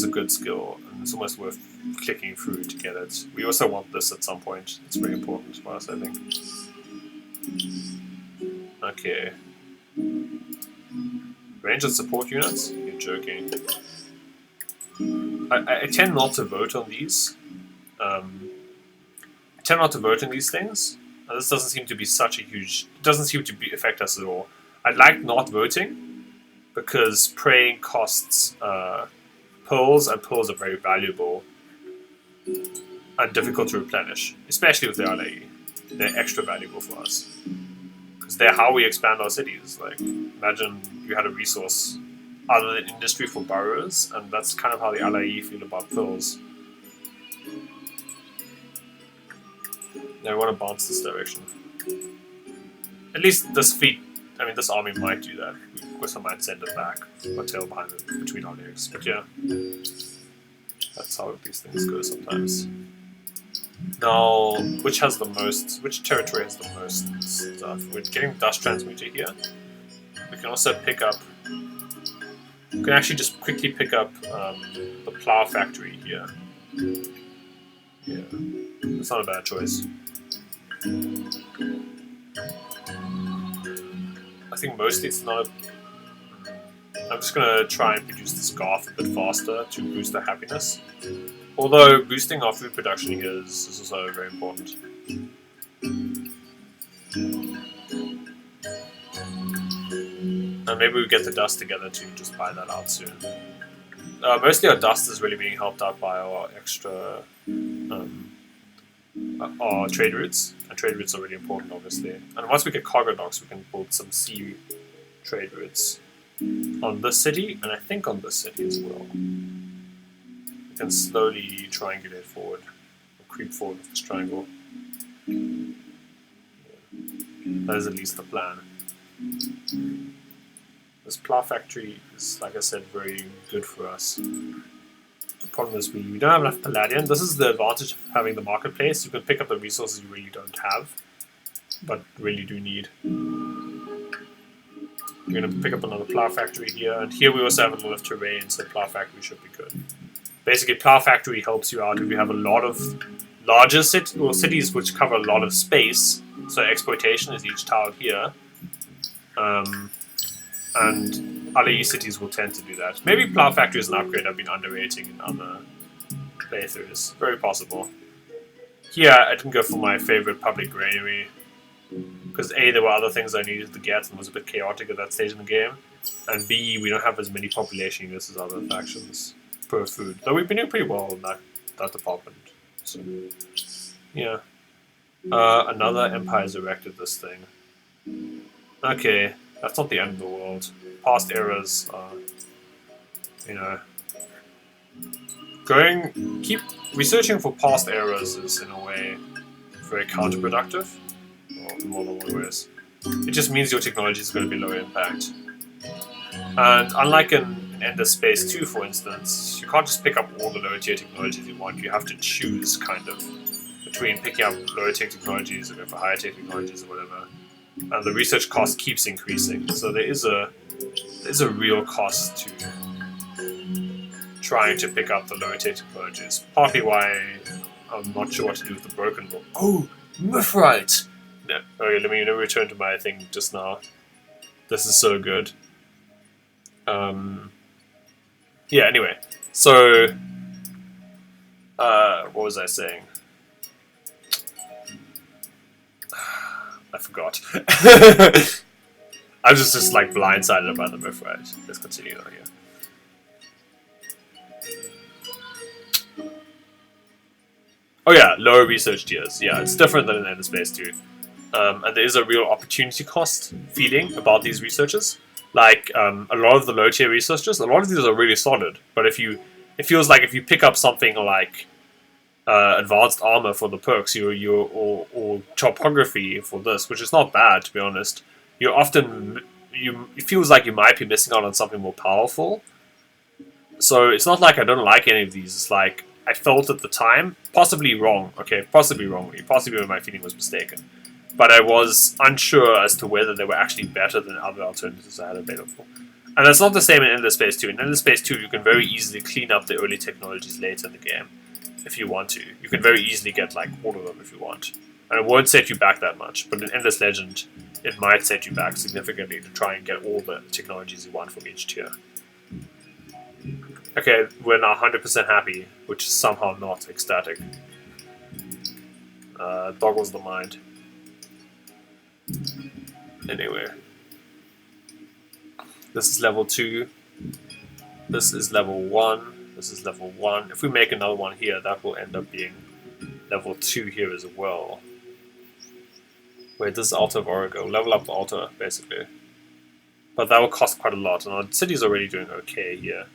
a good skill, and it's almost worth clicking through to get it. We also want this at some point. It's very important for us, I think. Okay. Range and support units? You're joking. I tend not to vote on these. I tend not to vote on these things. This doesn't seem to be such a huge... It doesn't seem to affect us at all. I like not voting, because praying costs... pearls, and pearls are very valuable and difficult to replenish, especially with the Allayi. They're extra valuable for us because they're how we expand our cities. Like, imagine you had a resource other than industry for burrows, and that's kind of how the Allayi feel about pearls. Now, I want to bounce this direction. At least this fleet, I mean, this army might do that. Of course, I might send it back, or tail behind it between our legs. But yeah, that's how these things go sometimes. Now, which territory has the most stuff? We're getting Dust Transmuter here. We can also pick up, we can actually just quickly pick up the Plow Factory here. Yeah, it's not a bad choice. I think mostly it's not a... I'm just going to try and produce this Garth a bit faster to boost their happiness. Although boosting our food production here is also very important. And maybe we get the dust together to just buy that out soon. Mostly our dust is really being helped out by our extra our trade routes. And trade routes are really important, obviously. And once we get cargo docks, we can build some sea trade routes on this city, and I think on this city as well. We can slowly triangulate forward, or creep forward with this triangle. That is at least the plan. This plow factory is, like I said, very good for us. The problem is we don't have enough palladium. This is the advantage of having the marketplace. You can pick up the resources you really don't have, but really do need. We're going to pick up another plow factory here, and here we also have a lot of terrain, so the plow factory should be good. Basically, plow factory helps you out if you have a lot of larger cities which cover a lot of space. So exploitation is each tile here. And Allayi cities will tend to do that. Maybe Plow Factory is an upgrade I've been underrating in other playthroughs. Very possible. Here, I didn't go for my favorite public granary. Because A, there were other things I needed to get and it was a bit chaotic at that stage in the game. And B, we don't have as many population units as other factions per food. Though we've been doing pretty well in that department. So, yeah. Another empire's erected this thing. Okay. That's not the end of the world. Past errors are, keep researching for past errors is in a way very counterproductive, or in more than one ways. It just means your technology is going to be low impact. And unlike in Ender Space 2, for instance, you can't just pick up all the lower tier technologies you want. You have to choose kind of between picking up lower tier technologies or go for higher tier technologies or whatever. And the research cost keeps increasing, so there is a real cost to trying to pick up the lower tier technologies. Partly why I'm not sure what to do with the broken book. Oh, Mythrite! No, okay, let me return to my thing just now. This is so good. Yeah. Anyway, so what was I saying? I forgot. I was just like blindsided about the Mythrite. Let's continue on here. Oh yeah, lower research tiers. Yeah, it's different than in Ender Space 2. And there is a real opportunity cost feeling about these researches. Like, a lot of the low tier researches, a lot of these are really solid. But it feels like if you pick up something like advanced armor for the perks, or topography for this, which is not bad to be honest. It feels like you might be missing out on something more powerful. So it's not like I don't like any of these. It's like I felt at the time, possibly wrong. Okay, possibly wrongly, possibly when my feeling was mistaken. But I was unsure as to whether they were actually better than other alternatives I had available. And that's not the same in Ender Space 2. In Ender Space 2, you can very easily clean up the early technologies later in the game. If you want to. You can very easily get like all of them if you want. And it won't set you back that much, but in Endless Legend, it might set you back significantly to try and get all the technologies you want from each tier. Okay, we're now 100% happy, which is somehow not ecstatic. Boggles the mind. Anyway. This is level 2. This is level 1. This is level 1. If we make another one here, that will end up being level 2 here as well. Wait, this is Altar of Origo. Level up the altar, basically. But that will cost quite a lot, and our city's already doing okay here.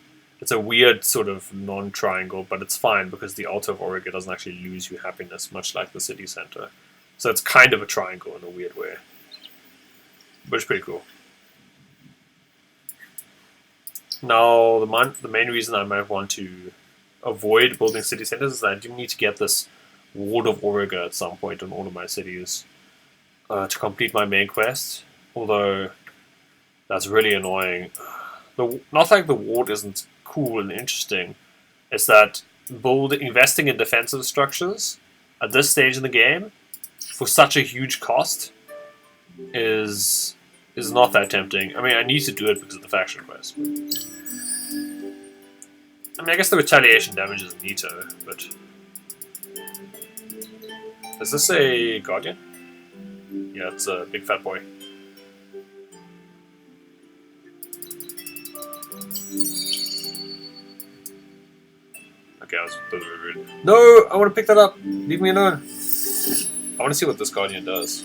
It's a weird sort of non-triangle, but it's fine because the Altar of Origo doesn't actually lose you happiness, much like the city center. So it's kind of a triangle in a weird way. But it's pretty cool. Now, the main reason I might want to avoid building city centers is that I do need to get this Ward of Origa at some point in all of my cities to complete my main quest. Although, that's really annoying. Not like the ward isn't cool and interesting, it's that investing in defensive structures at this stage in the game for such a huge cost is is not that tempting. I mean, I need to do it because of the faction quest. I mean, I guess the retaliation damage is neato, but... Is this a Guardian? Yeah, it's a big fat boy. Okay, I was a little bit rude. No! I want to pick that up! Leave me alone! I want to see what this Guardian does.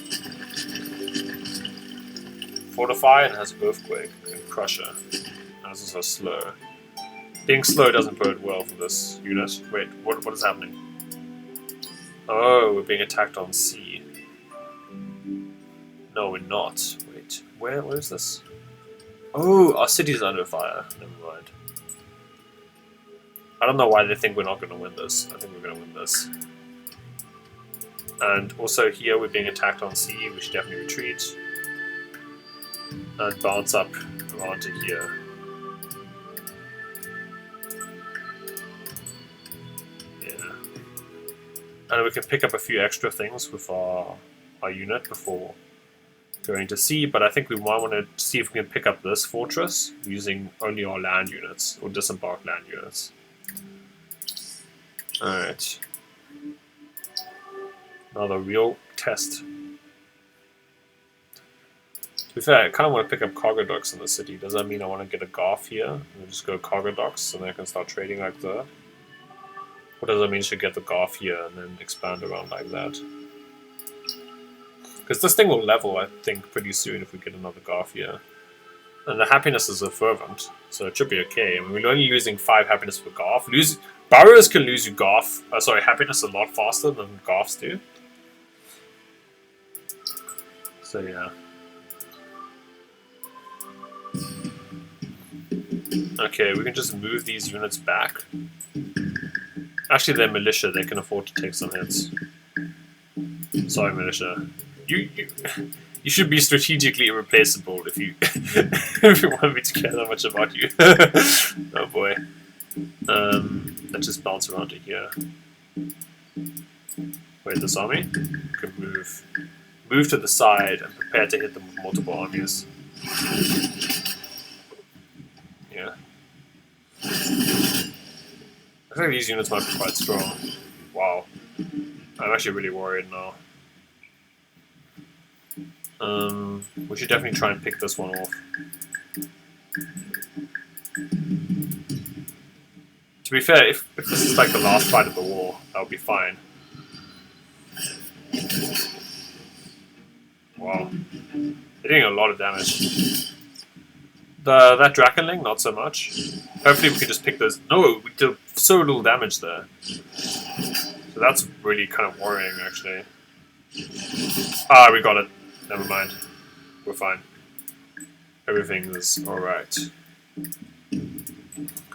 Fortify and has Earthquake and Crusher. And it's also slow. Being slow doesn't bode well for this unit. Wait, what is happening? Oh, we're being attacked on sea. No, we're not. Wait, where is this? Oh, our city's under fire. Never mind. I don't know why they think we're not going to win this. I think we're going to win this. And also here we're being attacked on sea. We should definitely retreat. And bounce up around to here. Yeah. And we can pick up a few extra things with our unit before going to sea, but I think we might want to see if we can pick up this fortress using only our land units, or disembarked land units. Alright. Another real test. To be fair, I kind of want to pick up cargo docks in the city. Does that mean I want to get a Garth here? And just go cargo docks and then I can start trading like that? Or does that mean I should get the Garth here and then expand around like that? Because this thing will level, I think, pretty soon if we get another Garth here. And the happiness is a fervent, so it should be okay. I mean, we're only losing 5 happiness per Garth. Barrows can lose you happiness a lot faster than Garths do. So yeah. Okay, we can just move these units back. Actually, they're militia. They can afford to take some hits. Sorry, militia. You should be strategically irreplaceable if you if you want me to care that much about you. Oh boy. Let's just bounce around to here. Wait, this army can move to the side and prepare to hit them with multiple armies. Yeah. I think these units might be quite strong. Wow. I'm actually really worried now. We should definitely try and pick this one off. To be fair, if this is like the last fight of the war, that would be fine. Wow. They're doing a lot of damage. That Drakenling, not so much. Hopefully we can just pick those... No, we did so little damage there. So that's really kind of worrying, actually. Ah, we got it. Never mind. We're fine. Everything is alright.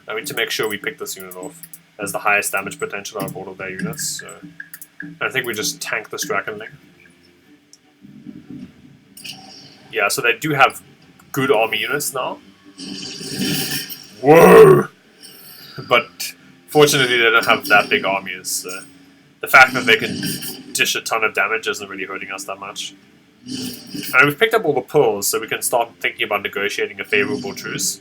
I need to make sure we pick this unit off. It has the highest damage potential out of all of their units, so... I think we just tank this Drakenling. Yeah, so they do have good army units now. Whoa! But fortunately they don't have that big armies. The fact that they can dish a ton of damage isn't really hurting us that much. And we've picked up all the pearls, so we can start thinking about negotiating a favourable truce.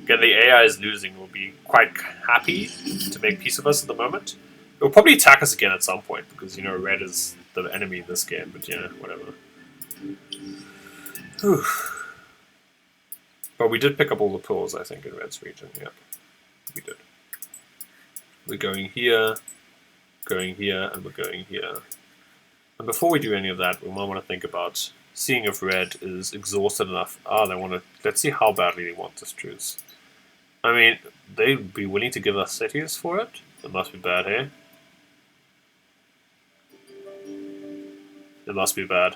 Again, the AI is losing. We'll be quite happy to make peace with us at the moment. It will probably attack us again at some point, because, you know, red is the enemy in this game, but yeah, whatever. Whew. But we did pick up all the pearls, I think, in red's region, yep. We did. We're going here, and we're going here. And before we do any of that, we might want to think about seeing if red is exhausted enough. Ah, they want to... Let's see how badly they want this truce. I mean, they'd be willing to give us cities for it? It must be bad, hey? It must be bad.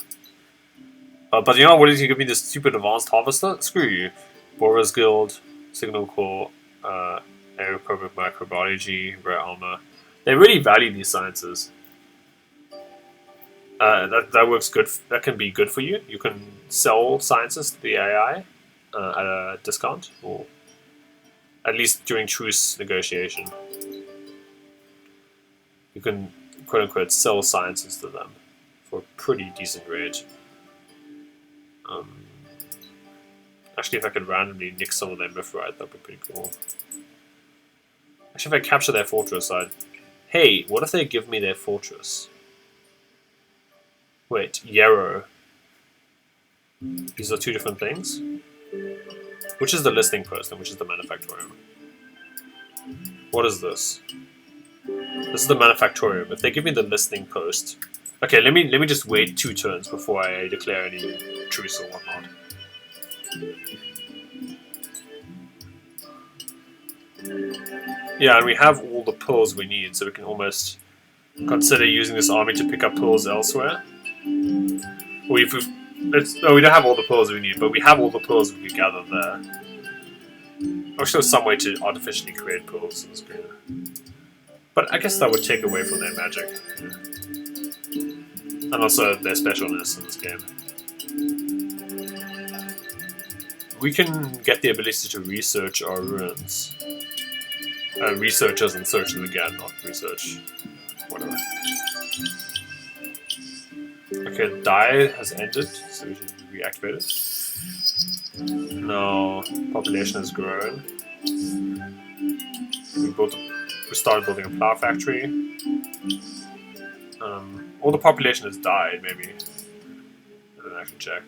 But you're not willing to give me this stupid advanced harvester? Screw you. Bora's Guild, Signal Corps, Aeroprobic Microbiology, Rare Armor. They really value these sciences. That works good. That can be good for you. You can sell sciences to the AI at a discount, or at least during truce negotiation. You can quote unquote sell sciences to them for a pretty decent rate. Actually, if I could randomly nick some of their mithrite, that'd be pretty cool. Actually, if I capture their fortress, Hey, what if they give me their fortress? Wait, yarrow. These are two different things? Which is the listing post and which is the manufactorium? What is this? This is the manufactorium. If they give me the listing post... Okay, let me just wait 2 turns before I declare any truce or whatnot. Yeah, and we have all the pearls we need, so we can almost consider using this army to pick up pearls elsewhere. We don't have all the pearls we need, but we have all the pearls we can gather there. I'm sure there's some way to artificially create pearls in this game. But I guess that would take away from their magic. And also their specialness in this game. We can get the ability to research our ruins. Research as in search them again, not research. Whatever. Okay, die has ended, so we should reactivate it. No, population has grown. We started building a plow factory. All the population has died, maybe. I didn't actually check.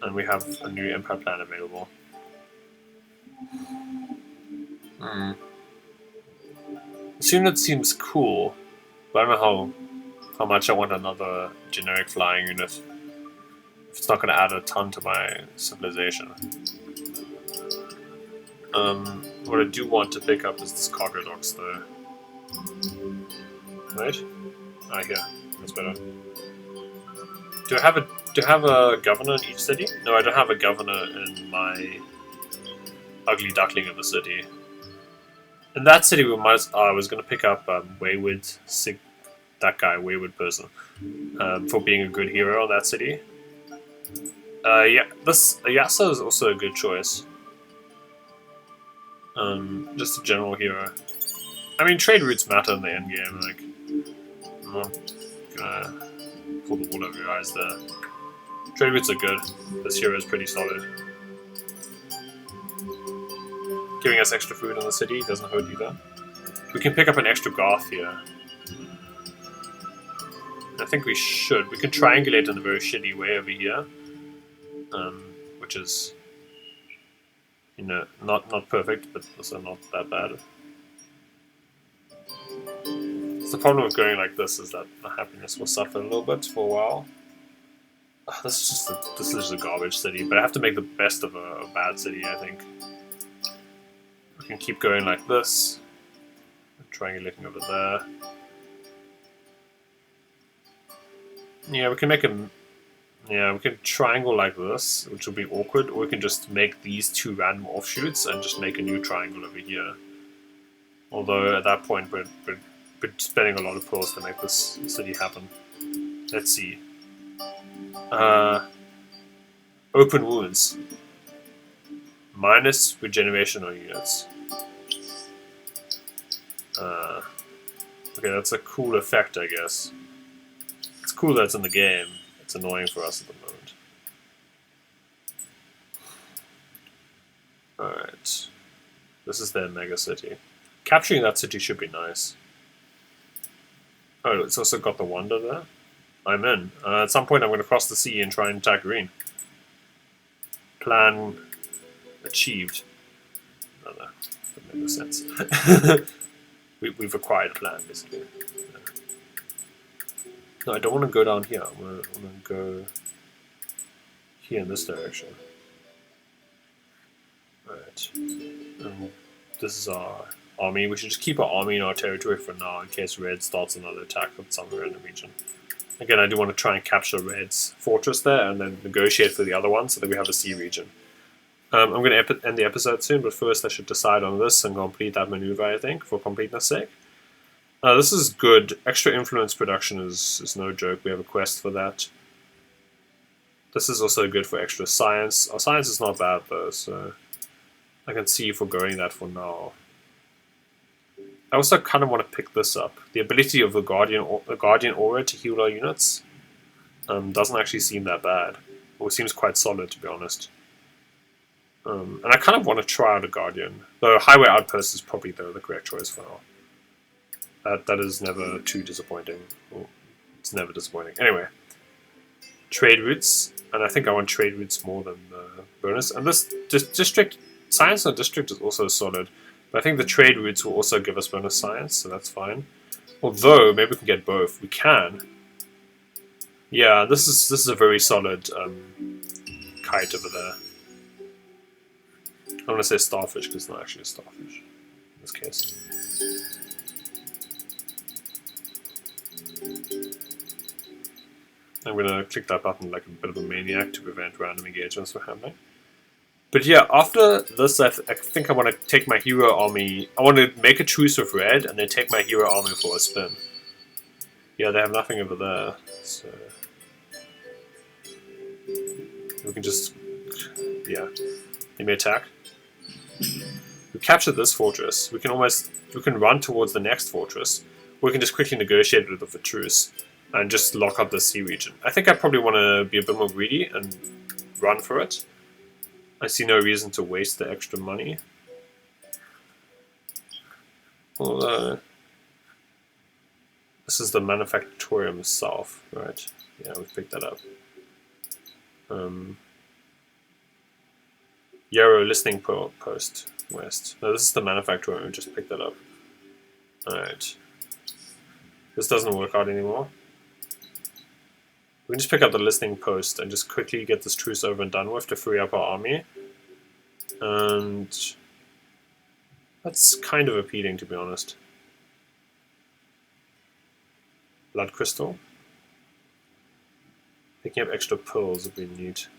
And we have a new empire plan available. This unit seems cool, but I don't know how much I want another generic flying unit. If it's not going to add a ton to my civilization. What I do want to pick up is this cargo docks, though. Right? Here. That's better. Do I have a governor in each city? No, I don't have a governor in my ugly duckling of a city. In that city, I was going to pick up Wayward, that guy, Wayward person, for being a good hero in that city. Yeah, this Yasa is also a good choice. Just a general hero. I mean, trade routes matter in the end game. Like, I'm not gonna pull the wool over your eyes there. Trade routes are good. This hero is pretty solid. Giving us extra food in the city doesn't hurt either. We can pick up an extra Garth here. I think we should. We can triangulate in a very shitty way over here. Which is, you know, not perfect, but also not that bad. The problem with going like this is that the happiness will suffer a little bit for a while. This is just a garbage city, but I have to make the best of a bad city, I think. We can keep going like this. Triangulating over there. Yeah, we can make a... Yeah, we can triangle like this, which will be awkward, or we can just make these 2 random offshoots and just make a new triangle over here. Although at that point we're spending a lot of pearls to make this city happen. Let's see. Open wounds. Minus regeneration on units. Okay, that's a cool effect, I guess. It's cool that it's in the game. It's annoying for us at the moment. Alright. This is their mega city. Capturing that city should be nice. Oh, it's also got the wonder there. I'm in. At some point I'm going to cross the sea and try and attack green. Plan achieved. No, that doesn't make no sense. We've acquired a plan, basically. Yeah. No, I don't want to go down here. I want to go here in this direction. Right. This is our army. We should just keep our army in our territory for now in case Red starts another attack from somewhere in the region. Again, I do want to try and capture Red's fortress there and then negotiate for the other one so that we have a sea region. I'm going to end the episode soon, but first I should decide on this and complete that maneuver, I think, for completeness sake. This is good. Extra influence production is no joke. We have a quest for that. This is also good for extra science. Our science is not bad though, so I can see foregoing that for now. I also kind of want to pick this up. The ability of the Guardian Aura to heal our units doesn't actually seem that bad. Or it seems quite solid, to be honest. And I kind of want to try out a Guardian. Though Highway Outpost is probably the correct choice for now. That is never too disappointing. Well, it's never disappointing. Anyway. Trade routes. And I think I want trade routes more than the bonus. And this district, science on district is also solid. But I think the trade routes will also give us bonus science, so that's fine. Although, maybe we can get both. We can. Yeah, this is a very solid kite over there. I want to say starfish because it's not actually a starfish in this case. I'm going to click that button like a bit of a maniac to prevent random engagements from happening. But yeah, after this, I think I want to take my hero army. I want to make a truce with red and then take my hero army for a spin. Yeah, they have nothing over there, so we can just, yeah, they may attack. We captured this fortress. We can run towards the next fortress, or we can just quickly negotiate it with a truce and just lock up the sea region. I think I probably want to be a bit more greedy and run for it. I see no reason to waste the extra money. Although, this is the Manufactorium South, right? Yeah, we've picked that up. Yarrow Listening Post West. No, this is the Manufactorium, we just picked that up. Alright. This doesn't work out anymore. We can just pick up the listening post and just quickly get this truce over and done with to free up our army. And that's kind of appealing, to be honest. Blood crystal. Picking up extra pearls would be neat.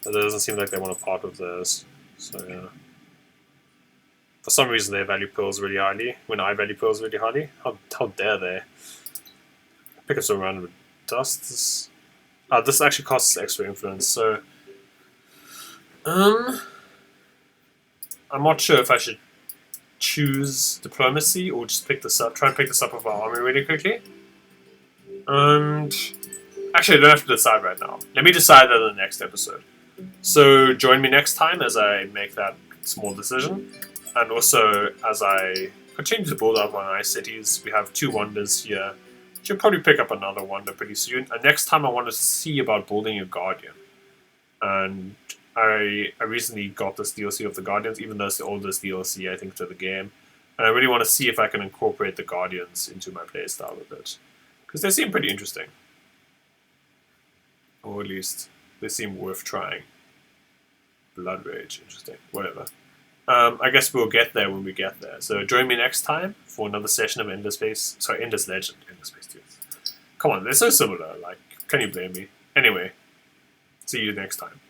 But it doesn't seem like they want a part of theirs. So yeah. For some reason they value pearls really highly. When I value pearls really highly. How dare they? Pick up some random dust. This actually costs extra influence, so I'm not sure if I should choose diplomacy or just pick this up. Try and pick this up with our army really quickly. And actually, I don't have to decide right now. Let me decide that in the next episode. So join me next time as I make that small decision, and also as I continue to build up my nice cities. We have 2 wonders here. Should probably pick up another wonder pretty soon. And next time I want to see about building a Guardian. And I recently got this DLC of the Guardians, even though it's the oldest DLC I think to the game. And I really want to see if I can incorporate the Guardians into my playstyle a bit. Because they seem pretty interesting. Or at least they seem worth trying. Blood Rage, interesting. Whatever. I guess we'll get there when we get there. So join me next time for another session of Endless Space. Sorry, Endless Legend. Endless Space 2. Come on, they're so similar. Like, can you blame me? Anyway, see you next time.